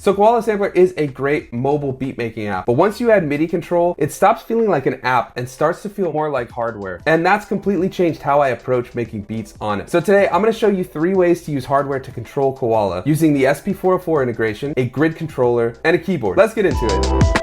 So Koala Sampler is a great mobile beat making app, but once you add MIDI control, it stops feeling like an app and starts to feel more like hardware. And that's completely changed how I approach making beats on it. So today I'm going to show you 3 ways to use hardware to control Koala using the SP404 integration, a grid controller, and a keyboard. Let's get into it.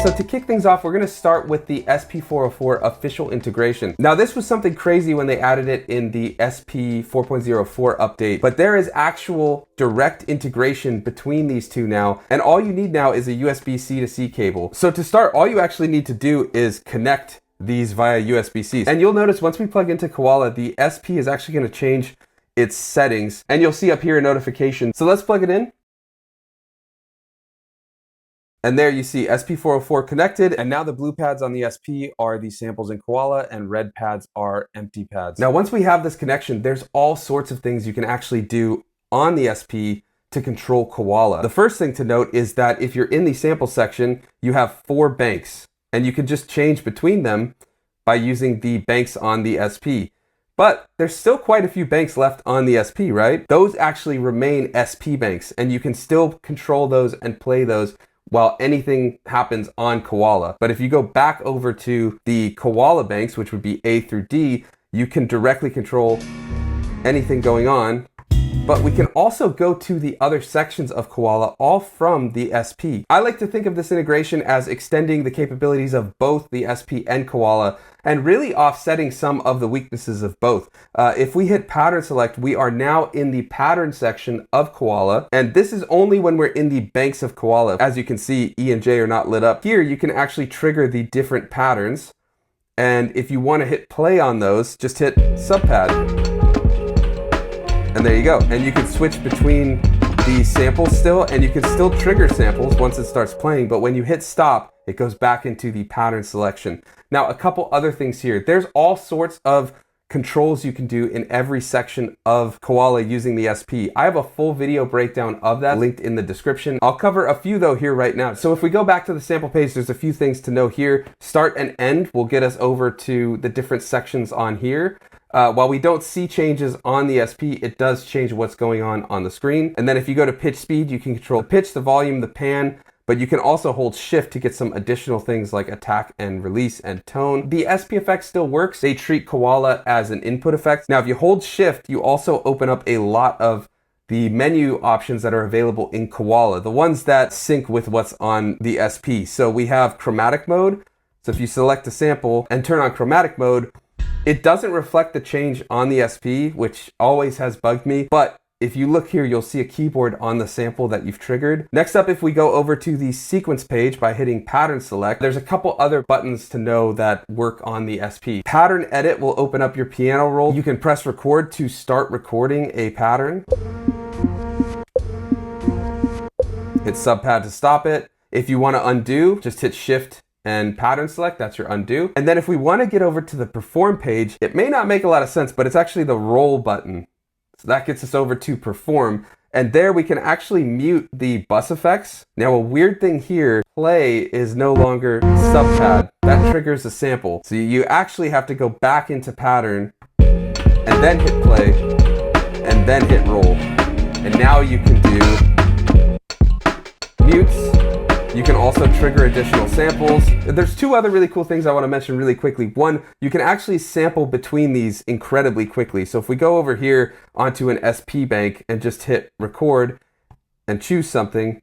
So to kick things off, we're going to start with the SP404 official integration. Now this was something crazy when they added it in the SP 4.04 update, but there is actual direct integration between these two now, and all you need now is a USB-C to C cable. So to start, all you actually need to do is connect these via USB-C. And you'll notice once we plug into Koala, the SP is actually going to change its settings, and you'll see up here a notification. So let's plug it in. And there you see SP404 connected, and now the blue pads on the SP are the samples in Koala and red pads are empty pads. Now once we have this connection, there's all sorts of things you can actually do on the SP to control Koala. The first thing to note is that if you're in the sample section, you have 4 banks, and you can just change between them by using the banks on the SP. But there's still quite a few banks left on the SP, right? Those actually remain SP banks, and you can still control those and play those while anything happens on Koala. But if you go back over to the Koala banks, which would be A through D, you can directly control anything going on. But we can also go to the other sections of Koala, all from the SP. I like to think of this integration as extending the capabilities of both the SP and Koala, and really offsetting some of the weaknesses of both. If we hit pattern select, we are now in the pattern section of Koala, and this is only when we're in the banks of Koala. As you can see, E and J are not lit up. Here you can actually trigger the different patterns, and if you want to hit play on those, just hit subpad. And there you go. And you can switch between the samples still, and you can still trigger samples once it starts playing, but when you hit stop, it goes back into the pattern selection. Now, a couple other things here. There's all sorts of controls you can do in every section of Koala using the SP. I have a full video breakdown of that linked in the description. I'll cover a few though here right now. So if we go back to the sample page, there's a few things to know here. Start and end will get us over to the different sections on here. While we don't see changes on the SP, it does change what's going on the screen. And then if you go to pitch speed, you can control the pitch, the volume, the pan, but you can also hold shift to get some additional things like attack and release and tone. The SP effect still works. They treat Koala as an input effect. Now, if you hold shift, you also open up a lot of the menu options that are available in Koala, the ones that sync with what's on the SP. So we have chromatic mode. So if you select a sample and turn on chromatic mode, it doesn't reflect the change on the SP, which always has bugged me, but if you look here, you'll see a keyboard on the sample that you've triggered. Next up, if we go over to the sequence page by hitting pattern select, there's a couple other buttons to know that work on the SP. Pattern edit will open up your piano roll. You can press record to start recording a pattern. Hit subpad to stop it. If you want to undo, just hit shift and pattern select, that's your undo. And then if we want to get over to the perform page, it may not make a lot of sense, but it's actually the roll button. So that gets us over to perform. And there we can actually mute the bus effects. Now a weird thing here, play is no longer subpad. That triggers a sample. So you actually have to go back into pattern and then hit play and then hit roll. And now you can do mutes. You can also trigger additional samples. There's 2 other really cool things I want to mention really quickly. One, you can actually sample between these incredibly quickly. So if we go over here onto an SP bank and just hit record and choose something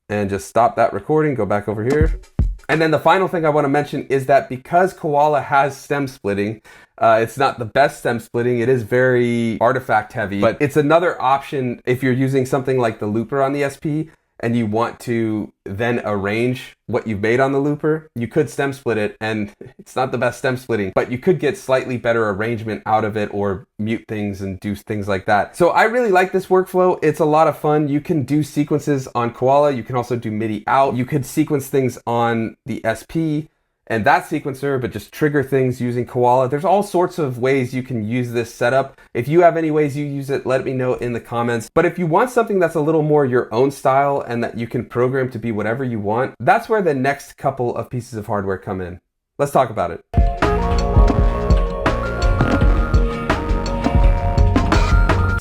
and just stop that recording, go back over here. And then the final thing I want to mention is that because Koala has stem splitting, it's not the best stem splitting. It is very artifact heavy, but it's another option if you're using something like the looper on the SP and you want to then arrange what you've made on the looper. You could stem split it, and it's not the best stem splitting, but you could get slightly better arrangement out of it or mute things and do things like that. So I really like this workflow. It's a lot of fun. You can do sequences on Koala. You can also do MIDI out. You could sequence things on the SP and that sequencer, but just trigger things using Koala. There's all sorts of ways you can use this setup. If you have any ways you use it, let me know in the comments. But if you want something that's a little more your own style and that you can program to be whatever you want, that's where the next couple of pieces of hardware come in. Let's talk about it.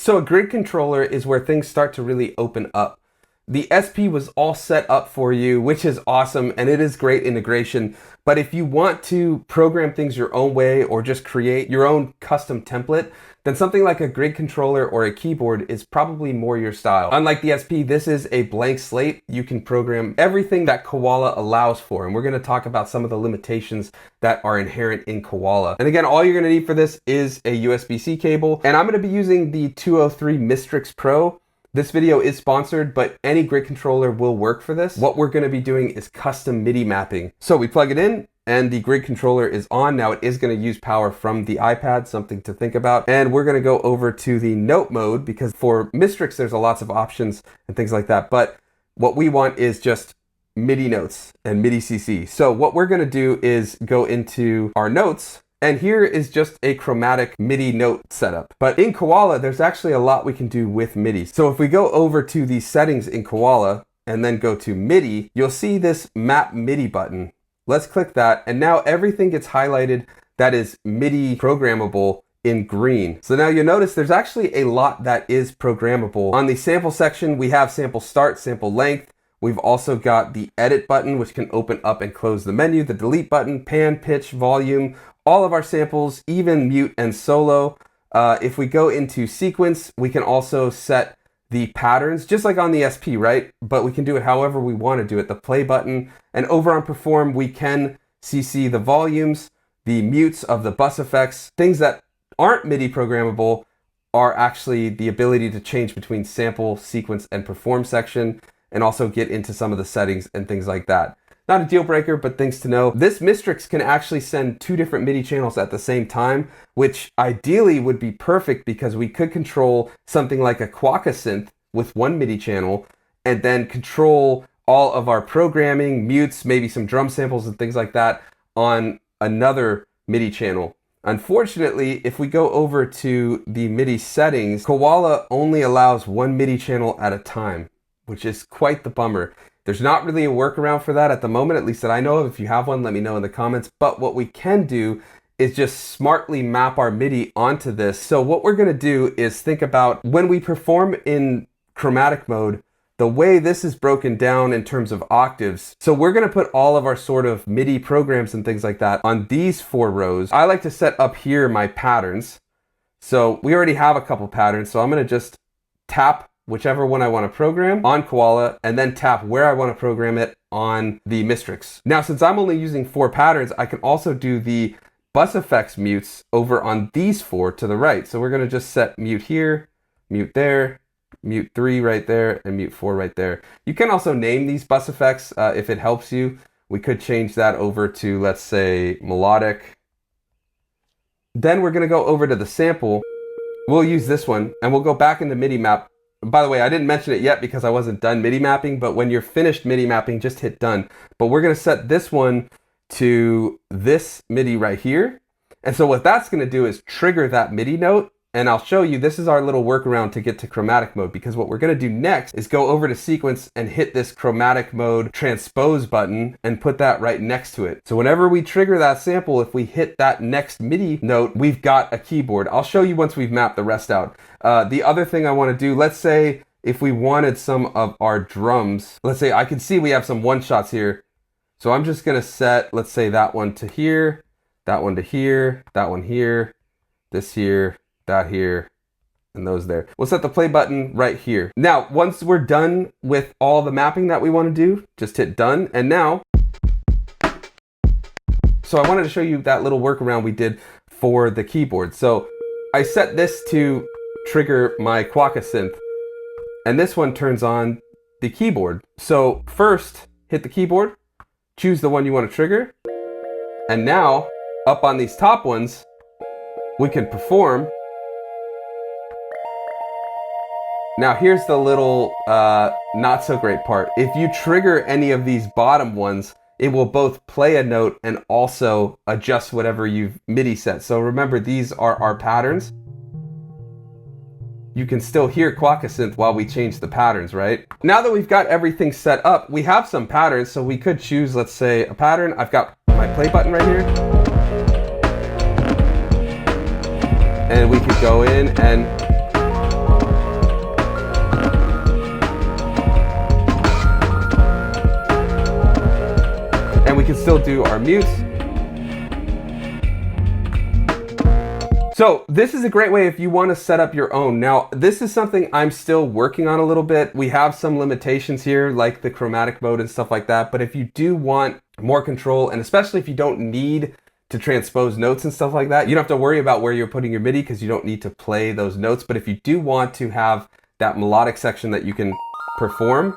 So a grid controller is where things start to really open up. The SP was all set up for you, which is awesome, and it is great integration. But if you want to program things your own way or just create your own custom template, then something like a grid controller or a keyboard is probably more your style. Unlike the SP, this is a blank slate. You can program everything that Koala allows for, and we're going to talk about some of the limitations that are inherent in Koala. And again, all you're going to need for this is a USB-C cable, and I'm going to be using the 203 Mystrix Pro. This video is sponsored, but any grid controller will work for this. What we're going to be doing is custom MIDI mapping. So we plug it in and the grid controller is on. Now it is going to use power from the iPad, something to think about. And we're going to go over to the note mode because for Mystrix, there's lots of options and things like that. But what we want is just MIDI notes and MIDI CC. So what we're going to do is go into our notes. And here is just a chromatic MIDI note setup. But in Koala, there's actually a lot we can do with MIDI. So if we go over to the settings in Koala and then go to MIDI, you'll see this Map MIDI button. Let's click that. And now everything gets highlighted that is MIDI programmable in green. So now you'll notice there's actually a lot that is programmable. On the sample section, we have sample start, sample length. We've also got the edit button, which can open up and close the menu, the delete button, pan, pitch, volume, all of our samples, even mute and solo. If we go into sequence, we can also set the patterns, just like on the SP, right? But we can do it however we want to do it. The play button. And over on perform, we can CC the volumes, the mutes of the bus effects. Things that aren't MIDI programmable are actually the ability to change between sample, sequence, and perform section, and also get into some of the settings and things like that. Not a deal breaker, but things to know. This Mystrix can actually send 2 different MIDI channels at the same time, which ideally would be perfect because we could control something like a Koala synth with 1 MIDI channel and then control all of our programming, mutes, maybe some drum samples and things like that on another MIDI channel. Unfortunately, if we go over to the MIDI settings, Koala only allows 1 MIDI channel at a time, which is quite the bummer. There's not really a workaround for that at the moment, at least that I know of. If you have one, let me know in the comments. But what we can do is just smartly map our MIDI onto this. So what we're going to do is think about when we perform in chromatic mode, the way this is broken down in terms of octaves. So we're going to put all of our sort of MIDI programs and things like that on these 4 rows. I like to set up here my patterns. So we already have a couple patterns. So I'm going to just tap whichever one I want to program on Koala, and then tap where I want to program it on the Mystrix. Now, since I'm only using 4 patterns, I can also do the bus effects mutes over on these 4 to the right. So we're going to just set mute here, mute there, mute 3 right there, and mute 4 right there. You can also name these bus effects if it helps you. We could change that over to, let's say, melodic. Then we're going to go over to the sample. We'll use this one, and we'll go back into MIDI map. By the way, I didn't mention it yet because I wasn't done MIDI mapping, but when you're finished MIDI mapping, just hit done. But we're going to set this one to this MIDI right here. And so what that's going to do is trigger that MIDI note. And I'll show you, this is our little workaround to get to chromatic mode, because what we're going to do next is go over to sequence and hit this chromatic mode transpose button and put that right next to it. So whenever we trigger that sample, if we hit that next MIDI note, we've got a keyboard. I'll show you once we've mapped the rest out. The other thing I want to do, let's say if we wanted some of our drums, let's say I can see we have some 1-shots here. So I'm just going to set, let's say that one to here, that one to here, that one here, this here, that here, and those there. We'll set the play button right here. Now, once we're done with all the mapping that we want to do, just hit done. And now, so I wanted to show you that little workaround we did for the keyboard. So I set this to trigger my Koala synth, and this one turns on the keyboard. So first, hit the keyboard, choose the one you want to trigger, and now, up on these top ones, we can perform. Now here's the little not so great part. If you trigger any of these bottom ones, it will both play a note and also adjust whatever you've MIDI set. So remember, these are our patterns. You can still hear Koala synth while we change the patterns, right? Now that we've got everything set up, we have some patterns, so we could choose, let's say, a pattern. I've got my play button right here. And we could go in and we can still do our mutes. So this is a great way if you want to set up your own. Now, this is something I'm still working on a little bit. We have some limitations here, like the chromatic mode and stuff like that. But if you do want more control, and especially if you don't need to transpose notes and stuff like that, you don't have to worry about where you're putting your MIDI because you don't need to play those notes. But if you do want to have that melodic section that you can perform,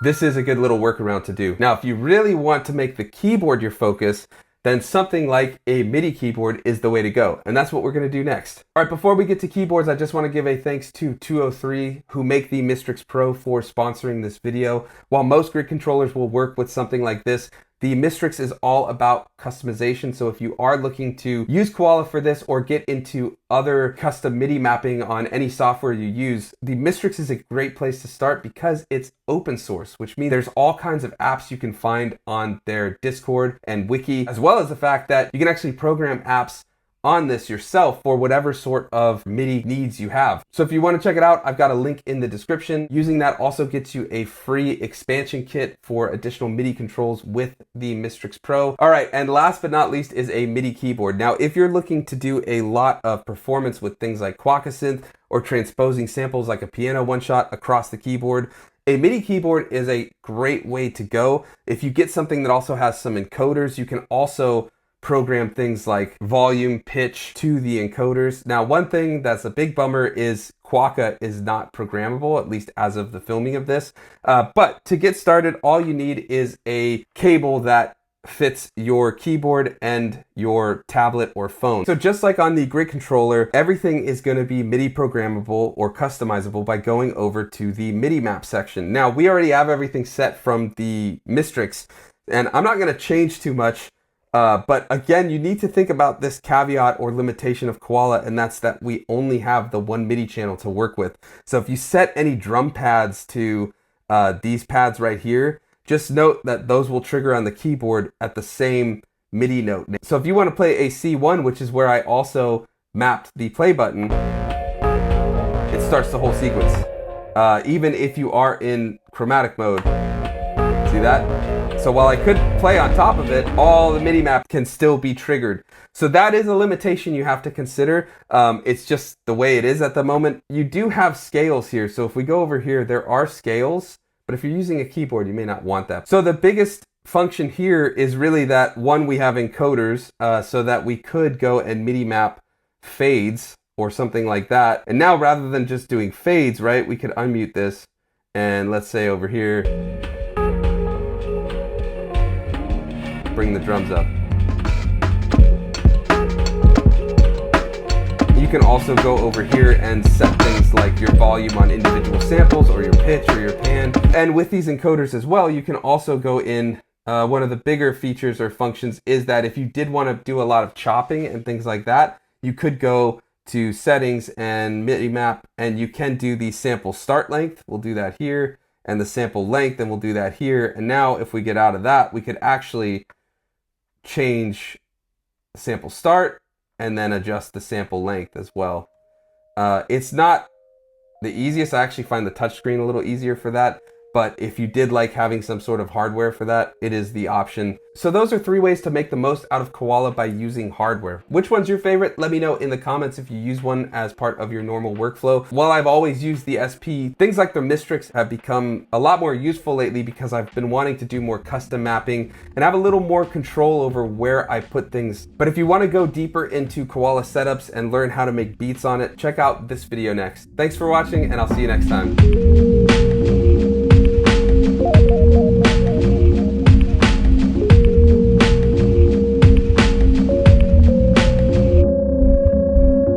this is a good little workaround to do. Now, if you really want to make the keyboard your focus, then something like a MIDI keyboard is the way to go. And that's what we're gonna do next. All right, before we get to keyboards, I just wanna give a thanks to 203 who make the Mystrix Pro for sponsoring this video. While most grid controllers will work with something like this, the Mystrix is all about customization. So if you are looking to use Koala for this or get into other custom MIDI mapping on any software you use, the Mystrix is a great place to start because it's open source, which means there's all kinds of apps you can find on their Discord and wiki, as well as the fact that you can actually program apps on this yourself for whatever sort of MIDI needs you have. So if you want to check it out, I've got a link in the description. Using that also gets you a free expansion kit for additional MIDI controls with the Mystrix Pro. All right, and last but not least is a MIDI keyboard. Now, if you're looking to do a lot of performance with things like Koala Synth or transposing samples like a piano one-shot across the keyboard, a MIDI keyboard is a great way to go. If you get something that also has some encoders, you can also program things like volume, pitch to the encoders. Now, one thing that's a big bummer is Koala is not programmable, at least as of the filming of this. But to get started, all you need is a cable that fits your keyboard and your tablet or phone. So just like on the grid controller, everything is going to be MIDI programmable or customizable by going over to the MIDI map section. Now, we already have everything set from the Mystrix, and I'm not going to change too much. But again, you need to think about this caveat or limitation of Koala, and that's that we only have the one MIDI channel to work with. So if you set any drum pads to these pads right here, just note that those will trigger on the keyboard at the same MIDI note. So if you want to play a C1, which is where I also mapped the play button, it starts the whole sequence. Even if you are in chromatic mode. See that? So while I could play on top of it, all the MIDI map can still be triggered. So that is a limitation you have to consider. It's just the way it is at the moment. You do have scales here. So if we go over here, there are scales, but if you're using a keyboard, you may not want that. So the biggest function here is really that one, we have encoders so that we could go and MIDI map fades or something like that. And now rather than just doing fades, right, we could unmute this and let's say over here, bring the drums up. You can also go over here and set things like your volume on individual samples or your pitch or your pan. And with these encoders as well, you can also go in, one of the bigger features or functions is that if you did want to do a lot of chopping and things like that, you could go to settings and MIDI map and you can do the sample start length. We'll do that here, and the sample length, and we'll do that here. And now if we get out of that, we could actually change sample start and then adjust the sample length as well. It's not the easiest. I actually find the touchscreen a little easier for that. But if you did like having some sort of hardware for that, it is the option. So those are 3 ways to make the most out of Koala by using hardware. Which one's your favorite? Let me know in the comments if you use one as part of your normal workflow. While I've always used the SP, things like the Mystrix have become a lot more useful lately because I've been wanting to do more custom mapping and have a little more control over where I put things. But if you want to go deeper into Koala setups and learn how to make beats on it, check out this video next. Thanks for watching, and I'll see you next time.